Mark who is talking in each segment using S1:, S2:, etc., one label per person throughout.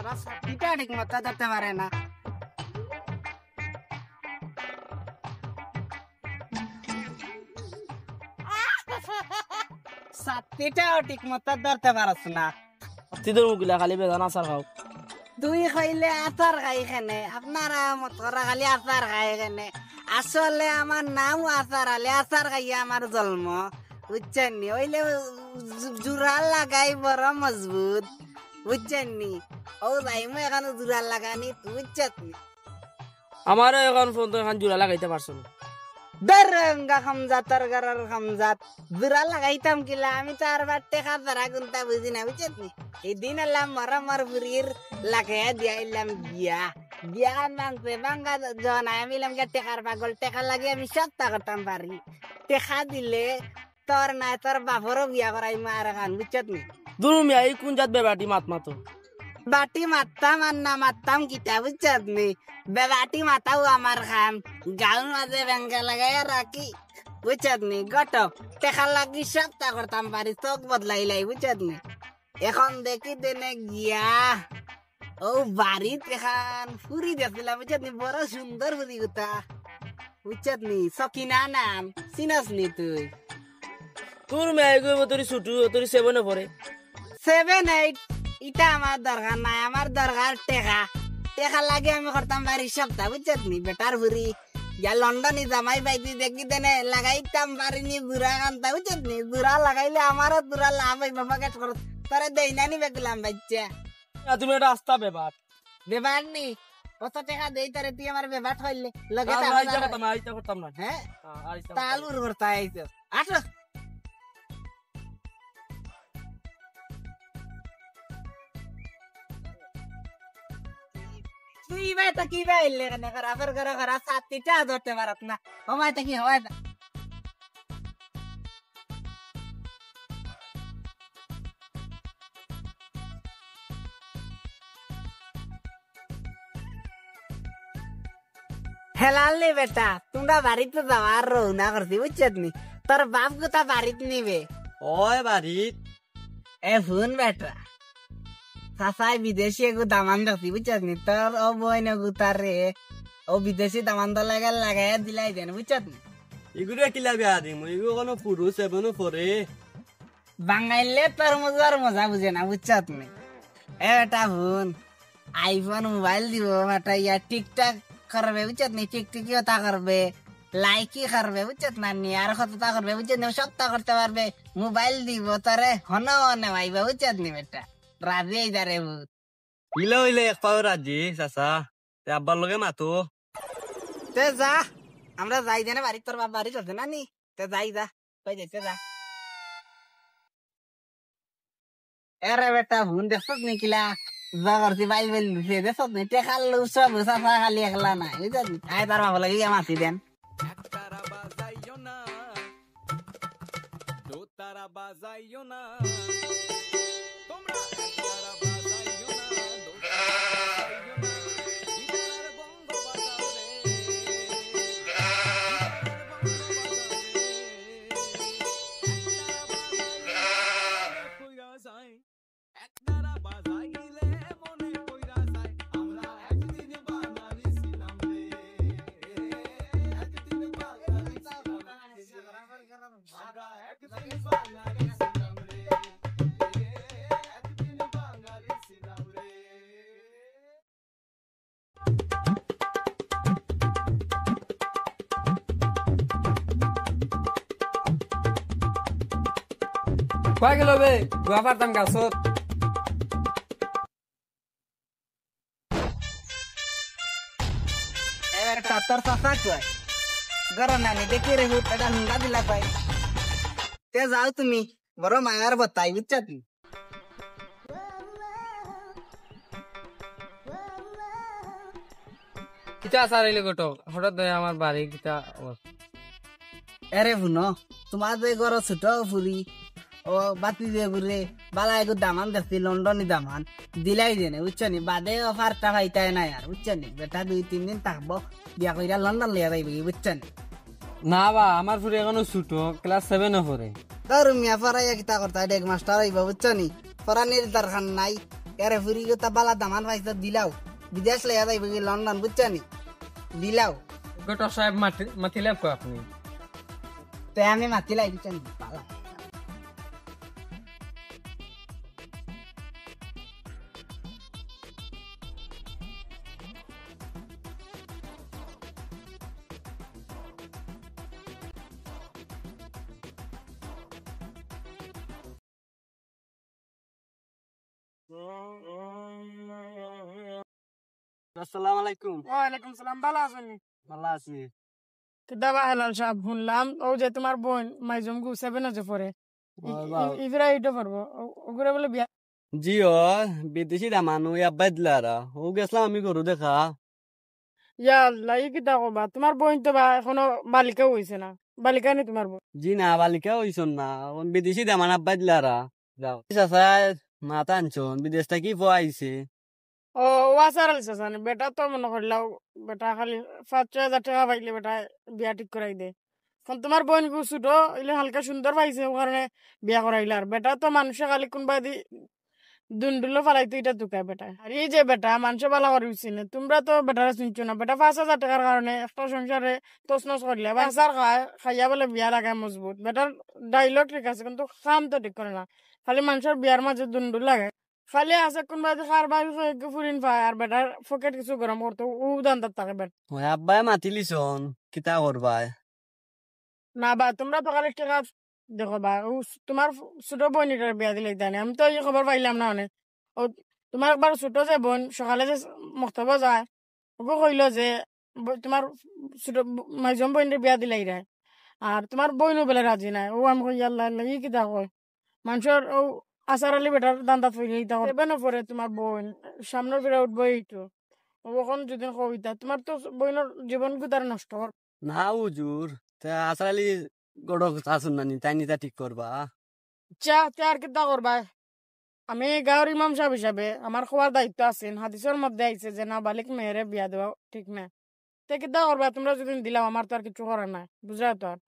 S1: ওরা ছাতিটা ঠিক মতো ধরতে পারে না। ছাতিটাও ঠিক মতো ধরতে পারছ না।
S2: তিদর মুগিলা খালি বেদান আচার খাও।
S1: তুই খাইলে আচার খাই কেনে? আপনারা মত করা খালি আচার খাই কেনে? আসলে আমার নাম আচার আলে, আচার খাইয়া আমার জন্ম, বুঝছেন নি? ওইলে জোড়া লাগাই বড় মজবুত, বুঝছেন নি? ও যাই মু এখানে জোড়া লাগানি, বুঝছেন নি?
S2: আমারও এখন ফোন তো এখন জোড়া লাগাইতে পারছো না।
S1: দরঙ্গা খামজাত তরগার খামজাত জোড়া লাগাইতাম কিলা? আমি তো আর বার টেকা ধরা গুনতা বুঝি না, বুঝছেন নি? এই দিন এলাম মরমর বুড়ির লাগাইয়া দিয়া এলাম বিয়া। বিয়া মাংসে বাঙ্গা জন আমি এলাম গে টেকার পাগল, টেকা লাগে আমি সপ্তাহ করতাম পারি। টেকা দিলে তোর নাই তোর বাপরও বিয়া করাই মার খান, বুঝছত নি?
S2: দূর মিয়া এই কোন জাত বেবাটি মাত মাতো।
S1: বাটি মারতাম আর না মারতাম কিতা, বুঝছত নি? বেবাটি মাতাও আমার খাম, গাল মাঝে ব্যাঙ্গা লাগাইয়া রাখি, বুঝছত নি? গটক টেকা লাগি সপ্তাহ করতাম পারি, চোখ বদলাইলাই, বুঝছত নি? এখন দেখি দেনে গিয়া ও বাড়িত এখান ফুরি দেখছিলাম, বুঝছত নি? বড় সুন্দর ফুরি গুতা, বুঝছত নি? সকিনা নাম, চিনস নি তুই?
S2: তোর মেয়ে গইব তোর ছুটু তোর সেবনে পড়ে।
S1: 7-8 ইটা আমার দরকার নাই, আমার দরকার টেকা। টেকা লাগে আমি করতাম বাড়ি সপ্তাহ, বুঝছত নি? বেটার ফুরি ইয়া লন্ডনে জামাই বাইদি দেখি দেনে লাগাইতাম পারিনি জোড়া কান্তা, বুঝছত নি? জোড়া লাগাইলে আমারও জোড়া লাভ হইব, পকেট খরচ তোরে দেই না নি বেগুলাম বাচ্চা।
S2: তুমি একটা আস্তা বেবাট
S1: বেবার নি কত টাকা দেই তোরে, তুই আমার বেবার হইলে লগে
S2: আইতা করতাম না।
S1: হ্যাঁ
S2: আইতা
S1: তালুর করতে আইছো। আসো তুই ভাই তো কি ভাই এলে কেন খারাপের ঘরে ঘরা সাতটা ধরতে পারত না, হমায় তো কি হয় না? হেলালে বেটা তোমরা বাড়িতে যাওয়ার রওনা করছি, বুঝছত নি? তোর বাপ কোথা বাড়িতে নিবে?
S2: ওই বাড়িত
S1: এ শুন বেটা, চাচাই বিদেশি এগু দামান দেখছি, বুঝছত নি? তোর ও বই গুতারে ও বিদেশি দামান তো লাগাই দিলাই দেন, বুঝছত নি?
S2: এগুলো কিলা বিয়া দিম এগুলো কোনো পুরুষ এমনও পরে
S1: বাঙাইলে তোর মজা বুঝে না, বুঝছত নি? এ বেটা শুন, আইফোন মোবাইল দিব বেটা, ইয়া টিকটক করবে, বুঝছত নি? টিকটকিও তা করবে, লাইকি করবে, বুঝছত না? নি আর কতটা করবে, বুঝছত নি? সবটা করতে পারবে। মোবাইল দিব তোরে হন নেওয়াইবে, বুঝছত নি বেটা? রাজি আইদারে ভূত
S2: ইলে হইলে এক পাও রাজি চাচা আব্বার লগে মাতো
S1: তে যা, আমরা যাই দেনে বাড়ি, তোর বাপ বাড়ি চলছে না নি? তে যাই যা, কই যাইতে যা। এরে বেটা ভুন দেখছত নি কিলা যা করছি বাইল বাইল দিছে, দেখছত নি? টেকার লোক সব চাচা খালি একলা নাই, বুঝছত নি? আয় তার বাপ লাগে গিয়া মাতি দেন।
S3: তারা বাজাইও না, দো তারা বাজাইও না, তোমরা তারা বাজাইও না, দো তারা বাজাইও না, গিটার বঙ্গ বাজাও রে, গিটার বঙ্গ বাজাও রে, একতারা বাজাইলে মনে কইরা যায়, আমরা একদিন বাঙালি ছিলাম রে, একদিন বাঙালি ছিলাম রে, আমরা একদিন বাঙালি ছিলাম রে, একদিন বাঙালি ছিলাম রে।
S4: কয় গেল বে গুয়া পারতাম গাছত
S1: এবার তোর চাচা কয় গরম নানি দেখি রে হুট এটা হুঙ্গা দিলা পাই। তে যাও তুমি বড় মায়ার বতাই, বুঝছত নি?
S4: কিতা আসার এলে গোটো হঠাৎ আমার বাড়ি কিতা
S1: এরে শুনো, তোমার যে ঘর ছোট ফুরি ও বাতি দিয়ে ঘুরে বালা এগো দামান দেখছি, লন্ডনী দামান দিলাই দেনে, বুঝছো নি? বাদে অফারটা পাইতাই নাই আর, বুঝছো নি? বেটা 2-3 দিন থাকবো, বিয়া কইরা লন্ডন লিয়া যাইবে, বুঝছো নি?
S4: না বা আমার ফুরি এখনো ছোট ক্লাস 7 পড়ে।
S1: তোর মিয়া পড়াইয়া কিতা করতা, ডেক মাস্টার হইবা, বুঝছো নি? পড়ানির দরকার নাই, এরে ফুরি তা বালা দামান পাইছে দিলাও বিদেশ লইয়া যাইব কি লন্ডন বুঝছানি দিলাও
S4: গট সাহেব মাতিলে কো আপনি
S1: তে আমি মাতি লাই বুঝছানি বালা
S2: আসসালামু আলাইকুম।
S5: ওয়ালাইকুম সালাম, ভালো আছেন?
S2: ভালো আছি।
S5: কিতাবা হেলাল সাহেব শুনলাম ও যে তোমার বোন মাইজম গু 7 আছে পরে ইফরা এইটা পারবো ওগুলা বলে বিয়া
S2: জি ও বিদেশি দামানু আব্বাই দিলারা ও গেছিলাম আমি গরু দেখা।
S5: ইয়া আল্লাহ, ই কিতা কবা, তোমার বোন তো বা এখনো বালিকাও হইছে না, বালিকা নি তোমার বোন?
S2: জি না বালিকা হইছন না বিদেশি দামান আব্বাই দিলারা যাও চাচা মাথা আনছন বিদেশ থেকে আইছে।
S5: ও ওয়াসার আলছে জানি বেটা তো মনে করলাও বেটা খালি 5-6 হাজার টাকা পাইলে বেটা বিয়া ঠিক করাই দে। এখন তোমার বোন গু ছোট ইলে হালকা সুন্দর পাইছে ও কারণে বিয়া করাইলে। আর বেটা তো মানুষে খালি কোনবা দি দুন্ডুলো ফালাইতো এটা তুকায় বেটা। আর এই যে বেটা মানুষে বালা করে উচিনে, তোমরা তো বেটারা শুনছো না। বেটা 5,000 টাকার কারণে একটা সংসারে তছনছ করলে বাসার খাইয়া বলে বিয়া লাগায় মজবুত। বেটার ডাইলগ ঠিক আছে কিন্তু কাম তো ঠিক করে না, খালি মানুষের বিয়ার মাঝে দুন্ডুল লাগে। খালি আছে কোনবা খার বাড়ি ফুরিন পায় আর বেটার পকেট কিছু গরম করতো ও দান্দার থাকে বেটা।
S2: ওই আব্বাই মাতিলিছন কিতা করবাই
S5: না বা তোমরা তো খালি টাকা দেখো বা ও তোমার ছোট বোনটার বিয়া দিলে জানি আমি তো এই খবর পাইলাম না অনেক। ও তোমার একবার ছোট যে বোন সকালে যে মক্তব্য যায় ওকে কইলো যে তোমার ছোট মাইজম বোনের বিয়া দিলাই রে, আর তোমার বোনও বেলা রাজি নাই। ও আমি কই আল্লাহ আল্লাহ ই কিতা কয় মানুষের ও আচার আলী বেটার দান্দা ফিরে ইতা পরে তোমার বোন সামনের ফিরে উঠবো এইটো ও এখন যদি কবিতা তোমার তো বোনের জীবন গুতার নষ্ট কর
S2: না উজুর তা আসলে গড়ক আসুন নানি তাই নিতা ঠিক করবা।
S5: চা তে আর কিতা করবা। আমি গাঁৱৰ ইমাম সাহেব হিসাবে আমার খোয়ার দায়িত্ব আছে। হাদিসের মধ্যে আইছে যে না বালিক মেয়েরে বিয়া দেওয়া ঠিক না। তে কিতা করবা তোমরা যদি দিলাম আমার তো আর কিছু করার নাই বুঝলা। তো আর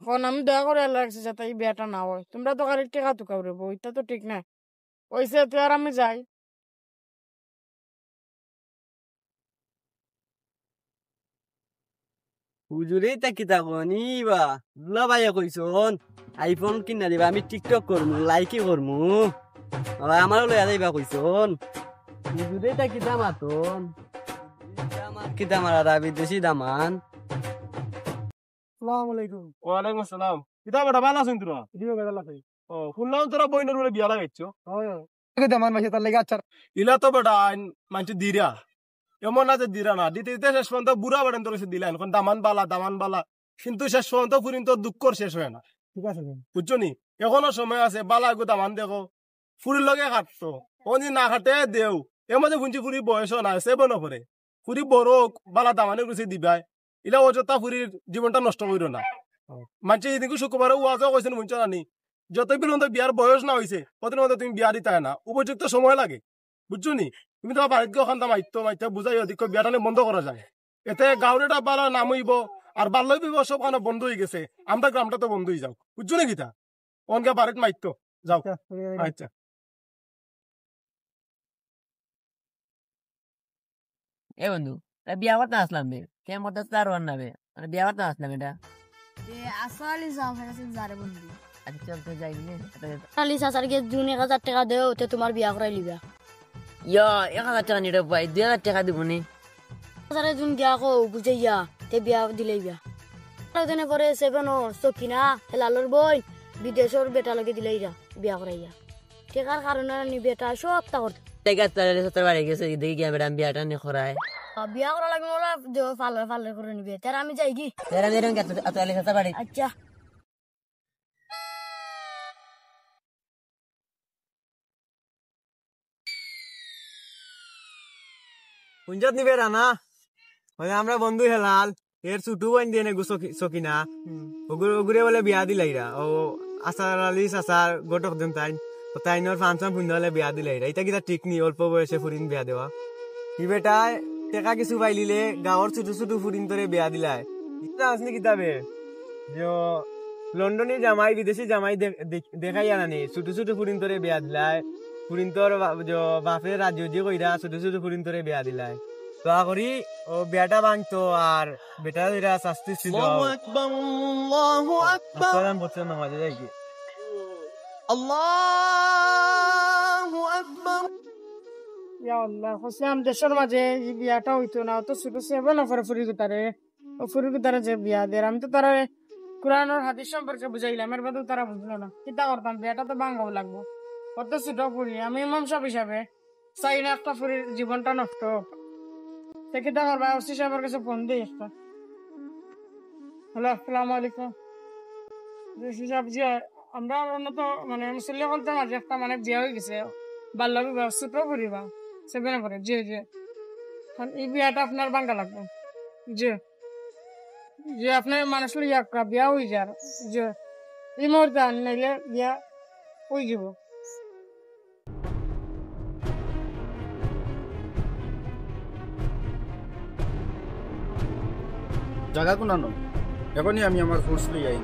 S5: এখন আমি দয়া করে আল্লাহ রাখছি যাতে এই বিয়াটা না হয়। তোমরা তো খালি টেকা টুকা উড়বো এটা তো ঠিক না। ওইসে তো আর আমি যাই।
S2: হুজুরেই তা কিতা কনি বা দুলা ভাইয়া কইছন আইফোন কিনা দিবা আমি টিকটক করমু লাইকি করমু আমারও লইয়া যাইবা কইছন হুজুরেই তা কিতা মাতন কিতা মারা বিদেশি দামান।
S5: আসসালামু আলাইকুম।
S6: ওয়ালাইকুম আসসালাম। কিতা বেটা ভালো আছেন তোরা?
S5: দিও বেটা লাগে
S6: ও শুনলাম তোরা বইনের বলে বিয়া লাগাইছো।
S5: দামান মাসে তার লাগে আচ্ছা
S6: ইলা তো বেটা মানছি দিরা এমন না যে দিরা না দিতে দিতে শেষ পর্যন্ত বুড়া বেড়েন তোর দিলেন এখন দামান বালা কিন্তু শেষ পর্যন্ত ফুরিন তো দুঃখ শেষ হয় না।
S5: ঠিক আছে
S6: বুঝছো নি এখনো সময় আছে বালা গো দামান দেখো ফুরির লগে খাটতো ও যদি না খাটে দেও এর মধ্যে শুনছি ফুরি বয়সও না সেবো নপরে ফুরি বড় বালা দামানে গুছি দিবাই ইলা অযথা ফুরির জীবনটা নষ্ট করিল না। মানছি এদিকে শুক্রবারে ওয়াজও কইছেন বুঝছো নানি যতই পর্যন্ত বিয়ার বয়স না হয়েছে কতদিন মধ্যে তুমি বিয়া দিতে না উপযুক্ত সময় লাগে বুঝছো নি। তুমি তোমার বাড়িতে ওখানটা মাইতে বুঝাই অধিক বিয়াটা বন্ধ করা যায় এতে গাঁৱৰ বালা নামইব আর বাল্য বিবাহ সব খানা বন্ধ হয়ে গেছে আমরা গ্রামটা তো বন্ধ হয়ে যাও বুঝছো নি কিতা অনকে বাড়িতে মাইতো যাও। আচ্ছা
S7: এ বন্ধু বিয়া করতে আসলাম বে কেমন করতে তার নাবে মানে বিয়া করতে আসলাম এটা
S8: আসলে যাও ফেরাছে যারে বন্ধু
S7: আচ্ছা চল তো যাই নে
S8: আলি সাসারকে জুন 1,000 টাকা দেও তে তোমার বিয়া করাই লিবা।
S7: ইয়া 1,000 টাকা নিতে পাই 2,000 টাকা দিব নি
S8: সাসারে জুন গিয়া কো বুঝাইয়া তে বিয়া দিলেইবা। আর দিনে পরে 7 সকিনা হেলালর বই বিদেশের বেটা লগে দিলেইরা বিয়া করাইয়া টেকার কারণে নি বেটা সব তা করতে
S7: টাকা তাহলে সত্তর বাড়ি গেছে দেখি গিয়া ম্যাডাম বিয়াটা নি করায়
S8: বিয়া করা লাগবে ওরা দেও ফালে করে নিবে তার আমি যাই কি
S7: এরা মেরন গেছে তাহলে সত্তর বাড়ি
S8: আচ্ছা
S2: হুঞ্জত নিবে রানা ওই আমরা বন্ধু হেলাল এর ছুটু বোন দিয়ে নেগু সকিনা ওগুরে বলে বিয়া দিলাইরা ও আসার আলী আসার গোটক দেন তাইনর ফাংশন ফুন্দ হলে বিয়া দিলাইরা এটা কিতা ঠিক নি অল্প বয়সে ফুরিন বিয়া দেওয়া কি বেটা টেকা কিছু পাইলিলে গাঁৱৰ ছোট ছোট ফুরিন তোরে বিয়া দিলাই ইটা আসনি কিতাবে যে লন্ডনে জামাই বিদেশি জামাই দেখাই আনানি ছোট ছোট ফুরিন তোরে বিয়া দিলাই ফুরিন্তর বাপের রাজ্য যে কইরা ছোট ছোট ফুরিন্তরে বিয়া দিলাই দোয়া করি ও বিয়াটা ভাঙতো আর বেটা দিরা শাস্তি ছিল আসসালাম বলছেন নামাজে যাই কি
S5: ইয়া আল্লাহ হোসেন দেশের মাঝে এই বিয়াটা হইতো না তো ছোট সেভেন অফারে ফুরি গুতারে ও ফুরি গুতারে যে বিয়া দেয় আমি তো তারা কোরআনের হাদিস সম্পর্কে বুঝাইলাম এর বাদেও তারা বুঝলো না কিতা করতাম বিয়াটা তো ভাঙাও লাগবো অত ছোট ফুরি আমি ইমাম সাহেব হিসাবে চাই না একটা ফুরির জীবনটা নষ্ট হোক। সে কিতা করবা ওসি সাহেবের কাছে ফোন দিই একটা। হ্যালো আসসালামু আলাইকুম ওসি সাহেব জি আমরা তো মানে মুসল্লি বলতে মাঝে একটা মানে বিয়া হয়ে গেছে বাল্য বিবাহ ছোট ফুরিবা সেভেনে পড়ে জি জি এই বিয়াটা আপনার ভাঙ্গা লাগবে জি যে আপনার মানুষ লইয়া বিয়া হয়ে যার যে এই মুহূর্তে আন নাইলে বিয়া হয়ে যাব।
S9: জায়গা কোনানো এখনই আমি আমার ফোর্স লই আই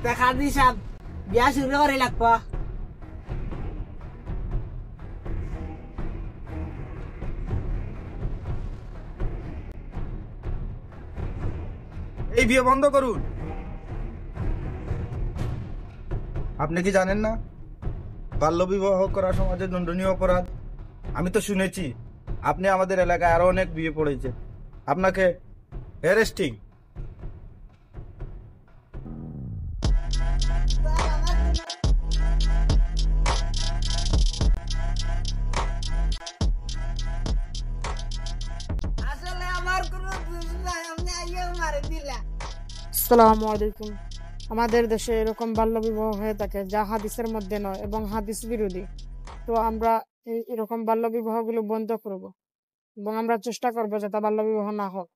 S1: দেখা দি সাহেব বিয়া শুরু করে লাগবো।
S9: এই বিয়ে বন্ধ করুন। আপনি কি জানেন না বাল্য বিবাহ করা সমাজে দণ্ডনীয় অপরাধ? আমি তো শুনেছি আপনি আমাদের এলাকায় আরো অনেক বিয়ে পড়েছে, আপনাকে অ্যারেস্টিং।
S1: আসলে আমার কোনো দোষ নাই, আপনি আইয়া মারে দিলা।
S5: আসসালামু আলাইকুম। আমাদের দেশে এরকম বাল্য বিবাহ হয়ে থাকে যা হাদিসের মধ্যে নয় এবং হাদিস বিরোধী। তো আমরা এরকম বাল্য বিবাহ গুলো বন্ধ করব এবং আমরা চেষ্টা করবো যাতে বাল্য বিবাহ না হোক।